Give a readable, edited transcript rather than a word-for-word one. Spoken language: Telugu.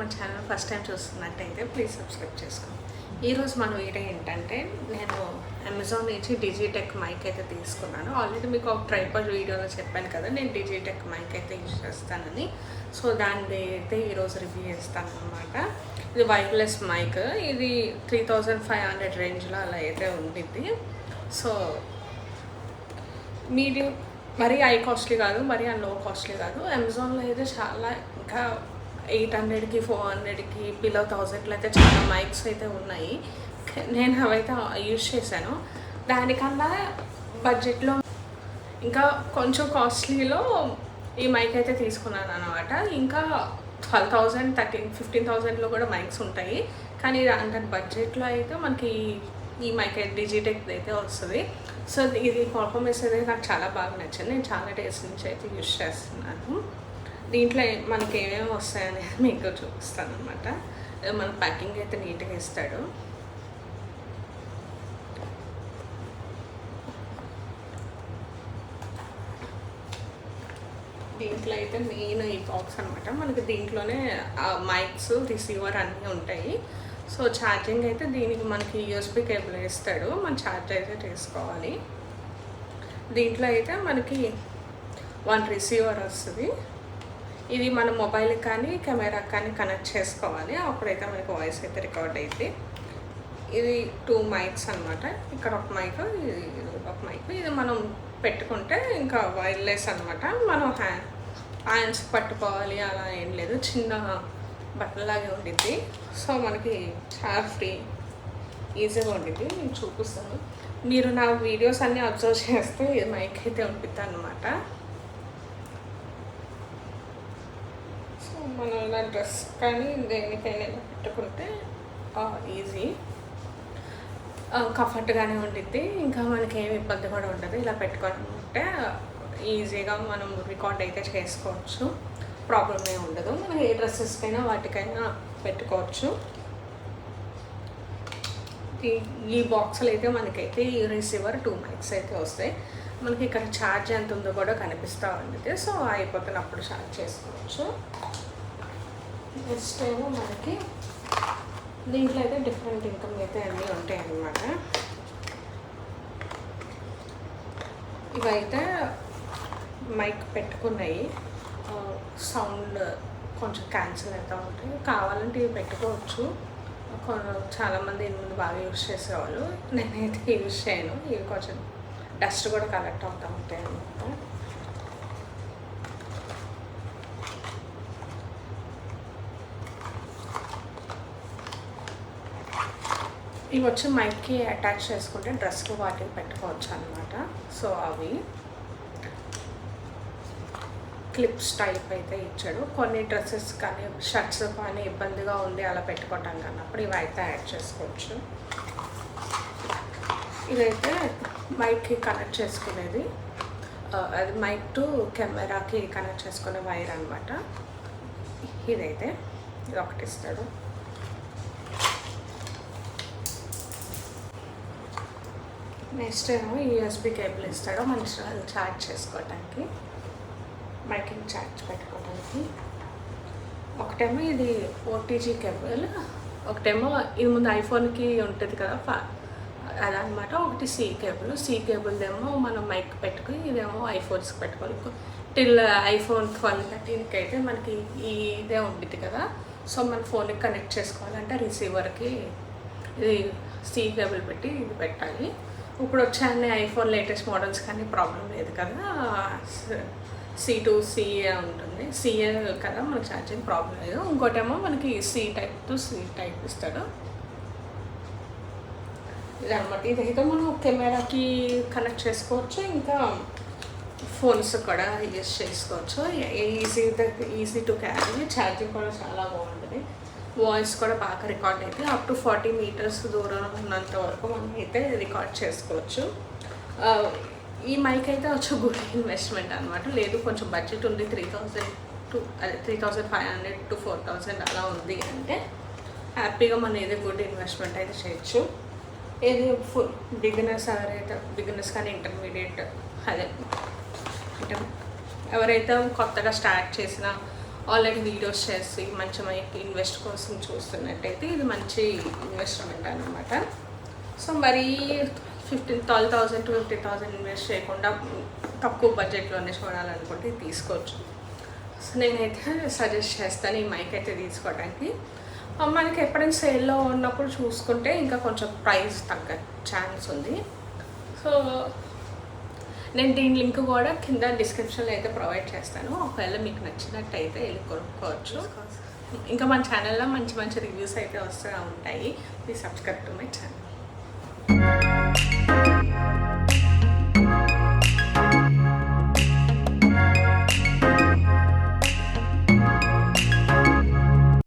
మన ఛానల్ ఫస్ట్ టైం చూస్తున్నట్టయితే ప్లీజ్ సబ్స్క్రైబ్ చేసుకోండి. ఈరోజు మన వీడియో ఏంటంటే నేను అమెజాన్ నుంచి డిజిటెక్ మైక్ అయితే తీసుకున్నాను. ఆల్రెడీ మీకు ఒక ట్రైపాడ్ వీడియోలో చెప్పాను కదా, నేను డిజిటెక్ మైక్ అయితే యూజ్ చేస్తానని. సో దాన్ని అయితే ఈరోజు రివ్యూ చేస్తాను అనమాట. ఇది వైర్లెస్ మైక్. ఇది 3500 రేంజ్లో అలా అయితే ఉండిద్ది. సో మీడియం, మరీ హై కాస్ట్లీ కాదు, మరీ లో కాస్ట్లీ కాదు. అమెజాన్లో అయితే చాలా ఇంకా 800కి 400కి బిలో 1000లో అయితే చాలా మైక్స్ అయితే ఉన్నాయి. నేను అవైతే యూజ్ చేశాను. దానికన్నా బడ్జెట్లో ఇంకా కొంచెం కాస్ట్లీలో ఈ మైక్ అయితే తీసుకున్నాను అనమాట. ఇంకా 12,000, 13,000, 15,000లో కూడా మైక్స్ ఉంటాయి. కానీ అంత బడ్జెట్లో అయితే మనకి ఈ మైక్ అయితే డిజిటెక్ అయితే వస్తుంది. సో ఇది పర్ఫార్మెన్స్ అయితే నాకు చాలా బాగా నచ్చింది. నేను చాలా డేస్ నుంచి అయితే యూజ్ చేస్తున్నాను. దీంట్లో మనకి ఏమేమి వస్తాయనేది మీకు చూపిస్తాను అనమాట. మన ప్యాకింగ్ అయితే నీట్గా ఇస్తాడు. దీంట్లో అయితే మెయిన్ ఈ బాక్స్ అనమాట. మనకి దీంట్లోనే మైక్స్, రిసీవర్ అన్నీ ఉంటాయి. సో ఛార్జింగ్ అయితే దీనికి మనకి యూఎస్బి కేబుల్ ఇస్తాడు. మనం ఛార్జ్ అయితే చేసుకోవాలి. దీంట్లో అయితే మనకి 1 రిసీవర్ వస్తుంది. ఇది మన మొబైల్కి కానీ కెమెరాకి కానీ కనెక్ట్ చేసుకోవాలి. అప్పుడైతే మనకి వాయిస్ అయితే రికార్డ్ అయితే. ఇది 2 మైక్స్ అనమాట. ఇక్కడ ఒక మైక్, ఇది ఒక మైక్. ఇది మనం పెట్టుకుంటే ఇంకా వైర్లెస్ అనమాట. మనం హ్యాండ్స్ పట్టుకోవాలి అలా ఏం లేదు, చిన్న బట్టలాగే ఉండిద్ది. సో మనకి చాలా ఫ్రీ ఈజీగా ఉండిద్ది. నేను చూపిస్తాను. మీరు నా వీడియోస్ అన్నీ అబ్జర్వ్ చేస్తే ఇది మైక్ అయితే ఉంటుంది అనమాట. సో మనం ఇలా డ్రెస్ కానీ దేనికైనా పెట్టుకుంటే ఈజీ, కంఫర్ట్గానే ఉండిద్ది. ఇంకా మనకి ఏమి ఇబ్బంది కూడా ఉండదు. ఇలా పెట్టుకుంటే ఈజీగా మనం రికార్డ్ అయితే చేసుకోవచ్చు. ప్రాబ్లం ఏమి ఉండదు. మనం ఏ డ్రెస్సెస్కైనా వాటికైనా పెట్టుకోవచ్చు. ఈ బాక్స్లో అయితే మనకైతే ఈ రిసీవర్ 2 మైక్స్ అయితే వస్తాయి. మనకి ఇక్కడ ఛార్జ్ ఎంత ఉందో కూడా కనిపిస్తూ ఉంటుంది. సో అయిపోతున్నప్పుడు ఛార్జ్ చేసుకోవచ్చు. నెక్స్ట్ ఏమో మనకి దీంట్లో అయితే డిఫరెంట్ ఇన్కమ్ అయితే అన్నీ ఉంటాయి అన్నమాట. ఇవైతే మైక్ పెట్టుకున్నాయి. సౌండ్ కొంచెం క్యాన్సిల్ అవుతూ ఉంటాయి. కావాలంటే ఇవి పెట్టుకోవచ్చు. చాలామంది ముందు బాగా యూజ్ చేసేవాళ్ళు. నేనైతే యూజ్ చేయను. ఇవి కొంచెం డస్ట్ కూడా కలెక్ట్ అవుతూ ఉంటాయి అన్నమాట. ఇవి వచ్చి మైక్కి అటాచ్ చేసుకుంటే డ్రెస్కి వాటికి పెట్టుకోవచ్చు అనమాట. సో అవి క్లిప్స్ టైప్ అయితే ఇచ్చాడు. కొన్ని డ్రెస్సెస్ కానీ షర్ట్స్ కానీ ఇబ్బందిగా ఉంది అలా పెట్టుకోవటం కన్నప్పుడు ఇవి అయితే యాడ్ చేసుకోవచ్చు. ఇదైతే మైక్కి కనెక్ట్ చేసుకునేది, అది మైక్ టు కెమెరాకి కనెక్ట్ చేసుకునే వైర్ అనమాట. ఇదైతే ఇది ఒకటి ఇస్తాడు. నెక్స్ట్ ఏమో యూఎస్బి కేబుల్ ఇస్తాడు మన ఛార్జ్ చేసుకోవటానికి, మైకింగ్ ఛార్జ్ పెట్టుకోవడానికి. ఒకటేమో ఇది ఓటీజీ కేబుల్, ఒకటేమో ఇది ముందు ఐఫోన్కి ఉంటుంది కదా అదనమాట. ఒకటి సి కేబుల్దేమో మనం మైక్ పెట్టుకుని, ఇదేమో ఐఫోన్స్కి పెట్టుకోవాలి. టిల్ ఐఫోన్ 12, 13కి అయితే మనకి ఇదే ఉంటుంది కదా. సో మన ఫోన్కి కనెక్ట్ చేసుకోవాలంటే రిసీవర్కి ఇది సి కేబుల్ పెట్టి ఇది పెట్టాలి. ఇప్పుడు వచ్చే అన్ని ఐఫోన్ లేటెస్ట్ మోడల్స్ కానీ ప్రాబ్లం లేదు కదా, C to CA ఉంటుంది. CA కదా మనకి ఛార్జింగ్ ప్రాబ్లం లేదు. ఇంకోటేమో మనకి C type to C type ఇస్తాడు. ఇదనమాట. ఇదైతే మనం కెమెరాకి కనెక్ట్ చేసుకోవచ్చు, ఇంకా ఫోన్స్ కూడా యూజ్ చేసుకోవచ్చు. Easy to carry. ఛార్జింగ్ కూడా చాలా బాగుంటుంది. వాయిస్ కూడా బాగా రికార్డ్ అయితే అప్ టు 40 మీటర్స్ దూరం ఉన్నంత వరకు మనం అయితే రికార్డ్ చేసుకోవచ్చు. ఈ మైక్ అయితే వచ్చి గుడ్ ఇన్వెస్ట్మెంట్ అనమాట. లేదు కొంచెం బడ్జెట్ ఉంది, 3,500 to 4,000 అలా ఉంది అంటే హ్యాపీగా మనం ఏదో గుడ్ ఇన్వెస్ట్మెంట్ అయితే చేయొచ్చు. ఏది ఫుల్ బిగినర్స్ కానీ ఇంటర్మీడియట్, అదే అంటే ఎవరైతే కొత్తగా స్టార్ట్ చేసినా ఆల్రెడీ వీడియోస్ చేసి మంచి మైక్ ఇన్వెస్ట్ కోసం చూస్తున్నట్టయితే ఇది మంచి ఇన్వెస్ట్మెంట్ అనమాట. సో మరీ 12,000 to 50,000 ఇన్వెస్ట్ చేయకుండా తక్కువ బడ్జెట్లోనే చూడాలనుకుంటే ఇది తీసుకోవచ్చు. సో నేనైతే సజెస్ట్ చేస్తాను ఈ మైక్ అయితే తీసుకోవడానికి. మనకి ఎప్పుడైనా సేల్లో ఉన్నప్పుడు చూసుకుంటే ఇంకా కొంచెం ప్రైస్ తగ్గ ఛాన్స్ ఉంది. సో నేను దీని లింక్ కూడా కింద డిస్క్రిప్షన్లో అయితే ప్రొవైడ్ చేస్తాను. ఒకవేళ మీకు నచ్చినట్టయితే వెళ్ళి కొనుక్కోవచ్చు. ఇంకా మన ఛానల్లో మంచి మంచి రివ్యూస్ అయితే వస్తూ ఉంటాయి. Please subscribe to my channel.